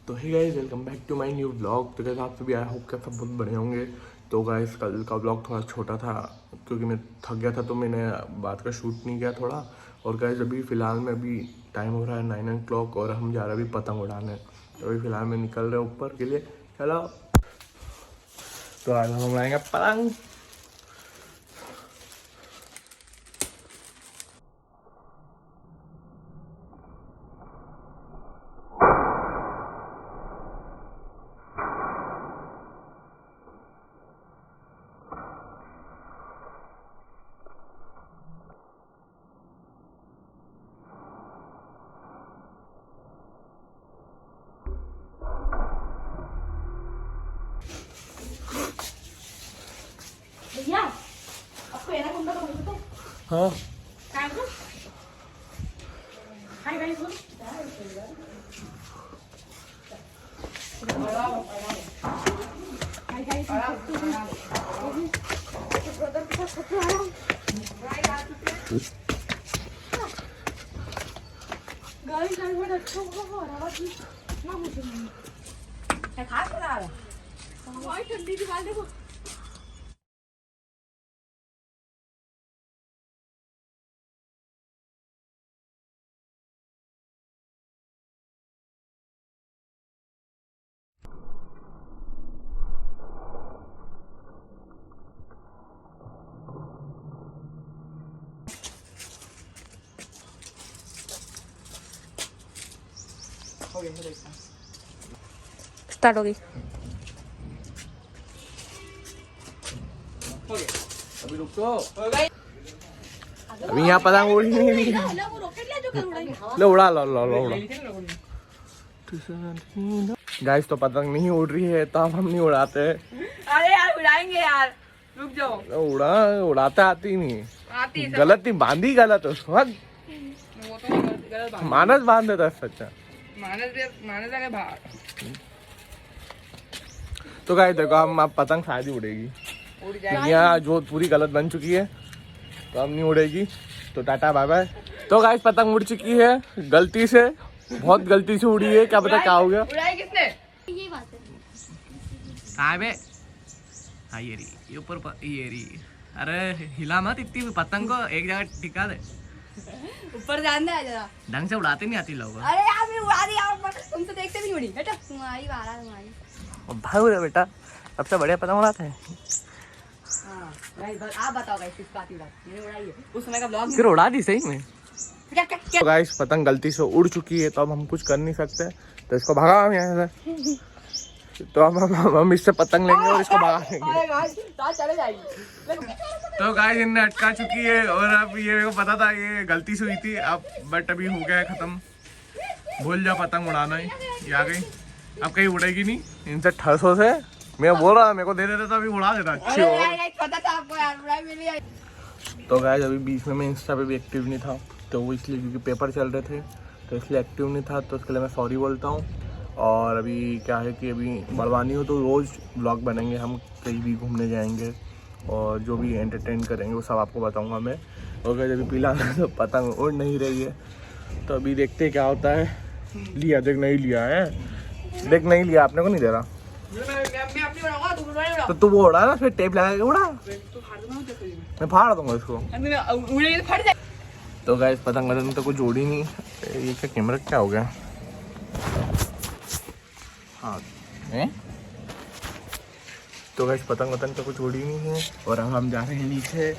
तो hey guys, welcome back to my new vlog. तो guys आप सभी आई होप कि सब बहुत बढ़िया होंगे। तो गाइस कल का व्लॉग थोड़ा छोटा था क्योंकि मैं थक गया था, तो मैंने बात का शूट नहीं किया थोड़ा। और गाइस अभी फ़िलहाल में अभी टाइम हो रहा है 9 o'clock और हम जा रहे हैं अभी पतंग उड़ाने। तो अभी फ़िलहाल में निकल रहे हैं ऊपर के लिए। चलो, तो आज हम उड़ाएंगे पतंग। भैया आपको येना कोणता बनवतो तो हाँ काय बोल हाय गाइस बोल हाय गाइस ब्रदर के साथ फोटो आया guys I want to go आवाज ना मुझे क्या खास बना रहा है भाई ठंडी की बात देखो स्टार्ट हो गई अभी रुक तो अभी यहाँ पतंग उड़ी नहीं रही। लो उड़ा लो उड़ा। गाइस तो पतंग नहीं उड़ रही है तो हम नहीं उड़ाते। अरे यार उड़ाएंगे यार रुक जाओ उड़ाते आती ही नहीं। आती है गलत ही बांधी, गलत उसको वो तो गलत बात मानस बांध देता है सच्चा। मानस आगे बाहर तो गाइस देखो, हम अब पतंग शायद ही उड़ेगी। उड़ जाएगी यहाँ जो पूरी गलत बन चुकी है तो अब नहीं उड़ेगी। तो टाटा बाय बाय। तो गाइस पतंग उड़ चुकी है गलती से, बहुत गलती से उड़ी है। क्या पता क्या हो गया। उड़ाई किसने ये बात है। कहाँ बे? हाँ ये रही, ये ऊपर ये रही। अरे हिला मत इतनी पतंग को, एक जगह टिका दे। ऊपर जान दे जरा ढंग से उड़ाते नहीं आती लोगों। अरे यार मैं उड़ा दी यार तुमसे देखते भी नहीं उड़ी बेटा तुम्हारी बारा तुम्हारी भाई बेटा सबसे बढ़िया पतंग उड़ाते हैं। हां गाइस आप बताओ गाइस किस बात मैंने उड़ाई है उस समय का व्लॉग फिर उड़ा दी सही में। क्या क्या तो गाइस पतंग गलती से उड़ चुकी है तो अब हम कुछ कर नहीं सकते, तो इसको भगा हम यहाँ से। तो अब हम इससे पतंग लेंगे और इसको भगा देंगे। अरे गाइस चले जाएगी तो गाइस इनने अटका चुकी है और अब ये मेरे को पता था ये गलती से हुई थी अब, बट अभी हो गया है खत्म। भूल जाओ पतंग उड़ाना ही, ये आ गई अब कहीं उड़ेगी नहीं इनसे ठरसों से। मैं बोल रहा मेरे को दे देता तो अभी उड़ा देता अच्छी हो। अरे पता था आपको यार उड़ाई मिली है तो गाइस अभी बीच में मैं इंस्टा पे भी एक्टिव नहीं था, तो वो इसलिए क्योंकि पेपर चल रहे थे तो इसलिए एक्टिव नहीं था, तो उसके लिए मैं सॉरी बोलता हूँ। और अभी क्या है कि अभी बड़वानी हो तो रोज़ व्लॉग बनेंगे, हम कहीं भी घूमने जाएंगे और जो भी एंटरटेन करेंगे वो सब आपको बताऊंगा मैं। और गाइस अभी पीला तो पतंग उड़ नहीं रही है, तो अभी देखते हैं क्या होता है। लिया देख, नहीं लिया है देख, नहीं लिया आपने को नहीं दे रहा। मैं अपनी उड़ाऊंगा तुम उड़ाओ तो तू वो उड़ा ना, फिर टेप लगा के उड़ा, तो फाड़ दूंगा जैसे मैं फाड़ दूंगा इसको। उड़ेगी तो फट जाए तो गाइस पतंग वतंग तो कुछ जोड़ी नहीं। ये क्या कैमरा क्या हो गया। हाँ तो गाइस पतंग वतंग तो कुछ जोड़ी नहीं है और अब हम जा रहे हैं नीचे।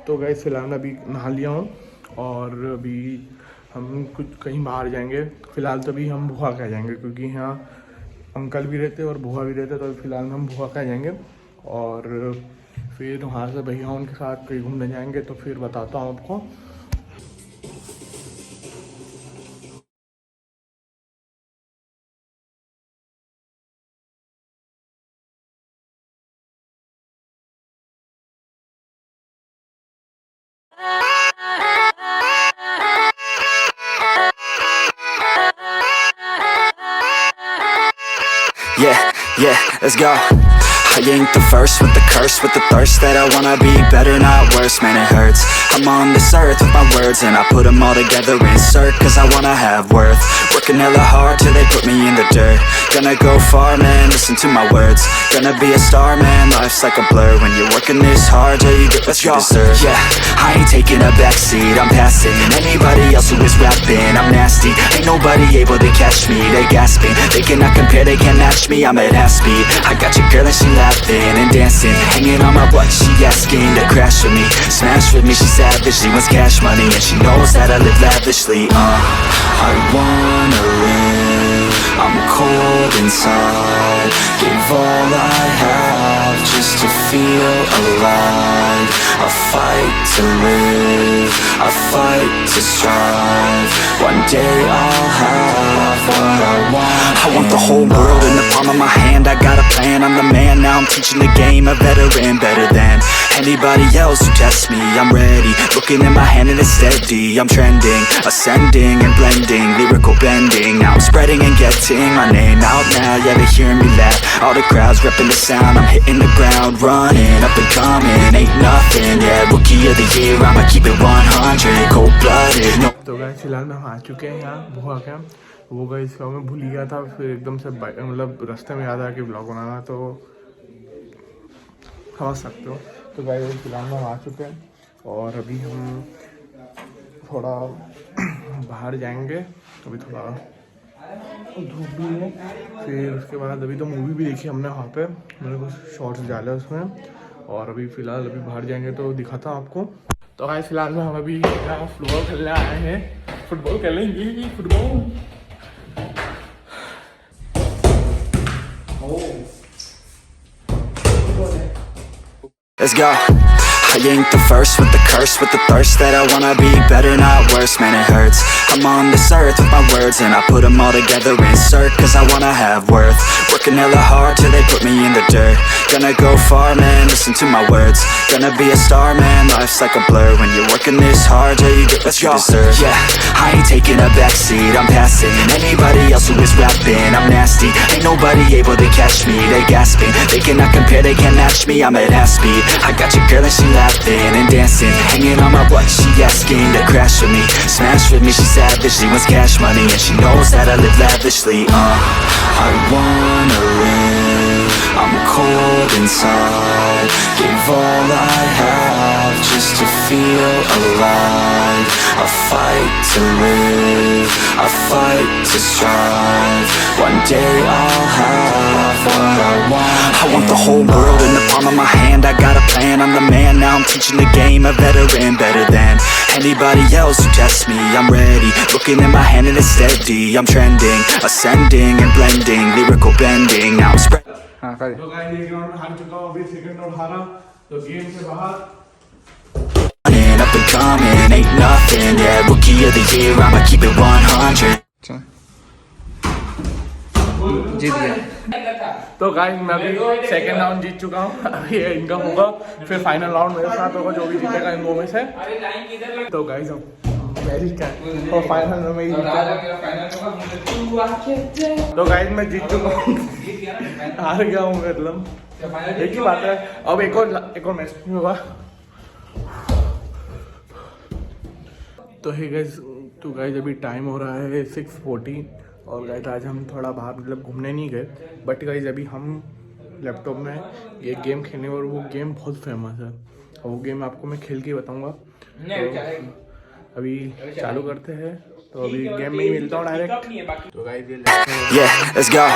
तो गाइस फिलहाल मैं अभी नहा लिया हूँ और अभी हम कुछ कहीं बाहर जाएंगे। फ़िलहाल तो अभी हम भुआ खा जाएंगे क्योंकि यहाँ अंकल भी रहते और भुआ भी रहते, तो फिलहाल हम भुआ खा जाएंगे और फिर वहाँ से भैया उनके साथ कहीं घूमने जाएंगे। तो फिर बताता हूँ आपको। yeah, let's go. I ain't the first with the curse, with the thirst that I wanna be better, not worse, man it hurts. I'm on this earth with my words and I put them all together, insert, cause I wanna have worth. Working hella hard till they put me in the dirt. Gonna go far, man, listen to my words. Gonna be a star, man, life's like a blur. When you're working this hard till you get what you deserve. Yeah, I ain't taking a backseat, I'm passing anybody else who is rapping. I'm nasty, ain't nobody able to catch me. They gasping, they cannot compare, they can't match me. I'm at half speed, I got your girl and she laughing and dancing, hanging on my butt, she asking to crash with me, smash with me, she savage, she wants cash money, and she knows that I live lavishly. I wanna live, I'm cold inside, gave all I have just to feel alive. I fight to live, I fight to strive, one day I'll have what I want. I want the whole world in the palm of my hand, I got a plan, I'm the man, now I'm teaching the game, a veteran, better than anybody else who tests me. I'm ready, looking in my hand and it's steady, I'm trending, ascending and blending, lyrical bending, now I'm spreading and getting my name out now, yeah they hearing me laugh, all the crowds repping the sound, I'm hitting the ground running, up and coming, ain't nothing, yeah rookie of the year, I'ma keep it 100, cold-blooded, no. तो guys फिलहाल में हम आ चुके हैं यहाँ बुआ camp. वो guys इसका मैं भूल ही गया था, फिर एकदम से मतलब रास्ते में याद आया कि ब्लॉग बनाना, तो समझ सकते हो। तो गाइस फिलहाल में हम आ चुके हैं और अभी हम थोड़ा बाहर जाएंगे, अभी थोड़ा धूप भी है, फिर उसके बाद अभी तो मूवी भी देखी हमने वहाँ पे, मैंने कुछ शॉर्ट्स डाले उसमें, और अभी फ़िलहाल अभी बाहर जाएंगे तो दिखाता हूँ आपको। तो गाइस फिलहाल में हम अभी यहाँ फुटबॉल खेलने आए हैं, फुटबॉल खेलेंगे football. Let's go. I ain't the first with the curse, with the thirst that I wanna be better, not worse, man it hurts. I'm on this earth with my words and I put them all together, insert, cause I wanna have worth. Working hella hard till they put me in the dirt. Gonna go far, man, listen to my words. Gonna be a star, man, life's like a blur. When you're working this hard till you get what you deserve. Yeah, I ain't taking a backseat, I'm passing anybody else who is rapping. I'm nasty, ain't nobody able to catch me. They gasping, they cannot compare, they can't match me. I'm at half speed, I got your girl and she laughing and dancing, hanging on my butt, she asking to crash with me, smash with me, she savage, she wants cash money, and she knows that I live lavishly. I wanna live, I'm cold inside, gave all I have just to feel alive. I fight to live, I fight to strive, one day I'll have what I want. I want the whole world in the palm of my hand, I got a plan, I'm the man, now I'm teaching the game, a veteran, better than anybody else who tests me. I'm ready, looking in my hand and it's steady, I'm trending, ascending and blending, lyrical bending, now I'm spreading. तो guys ये round में हार चुका हूँ, अभी second round हारा, तो game से बाहर। Up and coming, ain't nothing, yeah rookie of the year, I'ma keep it 100. जीत गया। तो गाइस मैं अभी सेकंड राउंड जीत चुका हूँ, अभी ये इनका होगा, फिर फाइनल राउंड मेरे साथ होगा, जो भी जीतेगा इन दो में से। तो गाइस हम मैरिज का और फाइनल में मैं ही जीता। तो गाइस मैं जीत चुका हूँ, हार गया हूँ मतलब, एक ही बात है, अब एक और मैच नहीं होगा। तो है गाइस अभी टाइम हो रहा है 6:40 और गाइस आज हम थोड़ा बाहर मतलब घूमने नहीं गए, बट गाइस अभी हम लैपटॉप में एक गेम खेलने, और वो गेम बहुत फेमस है, और वो गेम आपको मैं खेल के बताऊंगा। तो अभी चालू करते हैं, तो अभी गेम में ही मिलता हूँ डायरेक्ट। तो guys Yeah, let's go.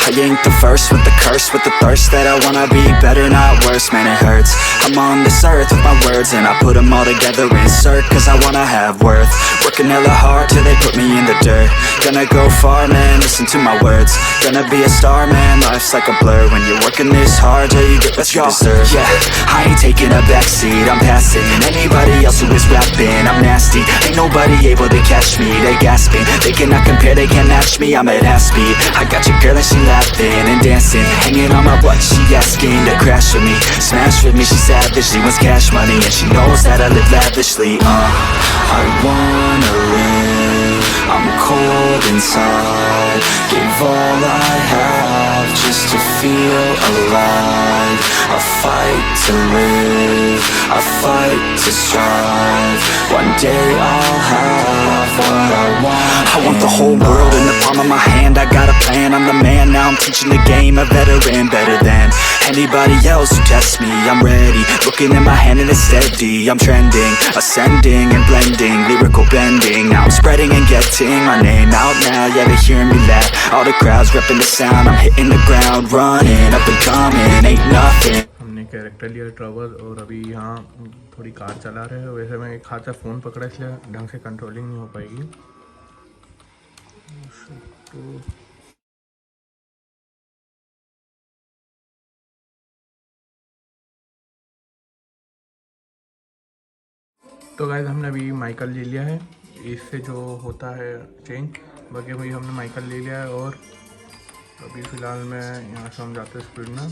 I ain't the first with the curse, with the thirst that I wanna be better, not worse, man it hurts. I'm on this earth with my words and I put them all together, insert, cause I wanna have worth. Working hella hard till they put me in the dirt. Gonna go far, man, listen to my words. Gonna be a star, man, life's like a blur. When you're working this hard till you get what you deserve. Yeah, I ain't taking a backseat, I'm passing anybody else who is rapping. I'm nasty, ain't nobody able to catch me. They gasping, they cannot compare, they can't match me. I'm at half speed, I got your girl and she laughing and dancing, hanging on my butt, she asking to crash with me, smash with me, she savage, she wants cash money, and she knows that I live lavishly. I wanna live, I'm cold inside, gave all I have just to feel alive. I fight to live, I fight to strive. One day I'll have what I want. I want the whole world in the palm of my hand. I got a plan, I'm the man. Now I'm teaching the game, a veteran, better than anybody else who tests me. I'm ready, looking at my hand and it's steady. I'm trending, ascending and blending, lyrical bending. Now I'm spreading and getting my name out now. Yeah, they hearing me laugh, all the crowds repping the sound. I'm hitting the ground running, up and coming, ain't nothing. हमने character लिया trouble और अभी यहाँ थोड़ी car चला रहे हैं। वैसे मैं एक हाथ से फ़ोन पकड़ा इसलिए ढंग से कंट्रोलिंग नहीं हो पाएगी। तो गाइस हमने अभी माइकल ले लिया है, इससे जो होता है चेंज। बाकी भाई हमने माइकल ले लिया है और अभी फ़िलहाल मैं यहाँ से हम जाते हैं स्पीड में।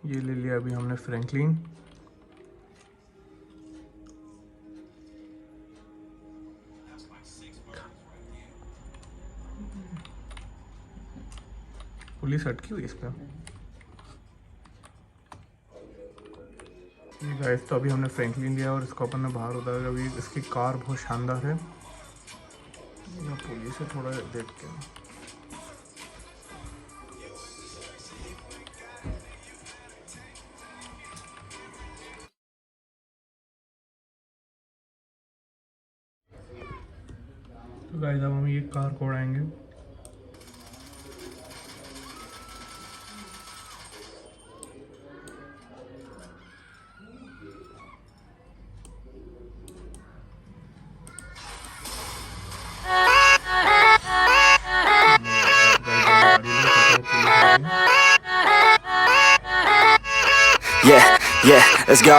ये ले लिया अभी हमने फ्रैंकलिन। पुलिस अटकी हुई इस पे। गाइस तो अभी हमने फ्रैंकलिन लिया और इसको अपन ने बाहर उतारा। अभी इसकी कार बहुत शानदार है। पुलिस से थोड़ा देख के तो गाइस अब हम ये कार को उड़ाएंगे। Yeah, let's go.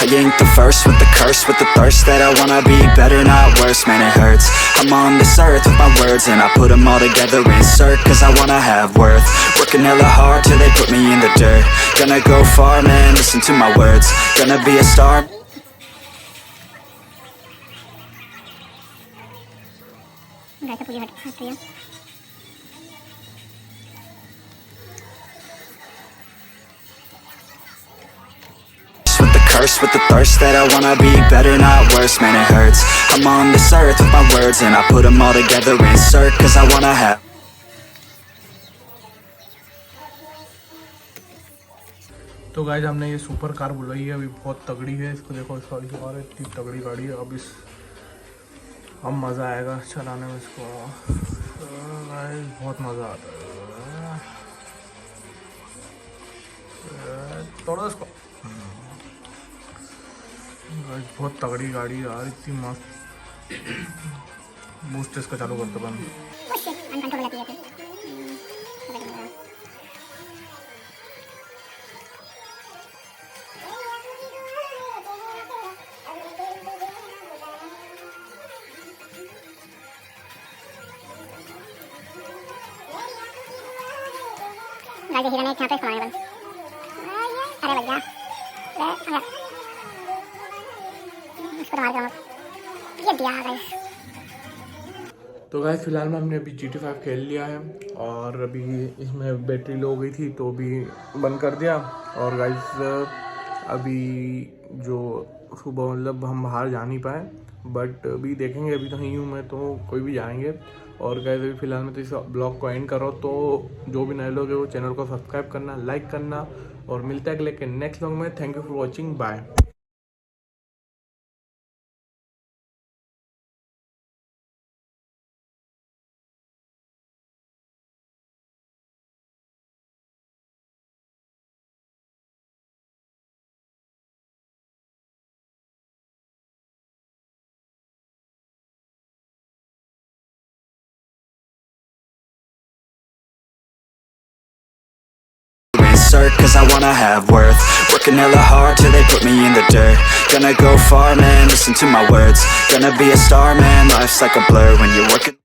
I ain't the first with the curse, with the thirst that I wanna be better, not worse, man it hurts. I'm on this earth with my words and I put them all together, insert, cause I wanna have worth. Working hella hard till they put me in the dirt. Gonna go far, man, listen to my words. Gonna be a star. With the thirst that I wanna be better, not worse, man it hurts. I'm on this earth with my words and I put them all together, insert, cause I wanna have. तो guys हमने ये super car बुलाई है, अभी बहुत तगड़ी है। इसको देखो, इसका और इतनी तगड़ी गाड़ी है। अब अब मज़ा आएगा चलाने में इसको। गाइस बहुत मज़ा आता है। थोड़ा इसको बहुत तगड़ी गाड़ी यार, इतनी मस्त। बूस्ट इसका चालू करते बंद। हीरा ने क्या पे खाने बंद। अरे लग गया। तो गाइस फिलहाल में हमने अभी GT5 खेल लिया है और अभी इसमें बैटरी लो हो गई थी तो अभी बंद कर दिया। और गाइस अभी जो सुबह मतलब हम बाहर जा नहीं पाए, बट अभी देखेंगे। अभी तो नहीं हूँ मैं, तो कोई भी जाएंगे। और गाइस अभी फिलहाल में तो इस ब्लॉग को एंड करो। तो जो भी नए लोग हैं वो चैनल को सब्सक्राइब करना, लाइक करना और मिलता है अगले के नेक्स्ट व्लॉग में। Thank you for watching, bye. Cause I wanna have worth. Working hella hard till they put me in the dirt. Gonna go far, man, listen to my words. Gonna be a star, man, life's like a blur when you're working.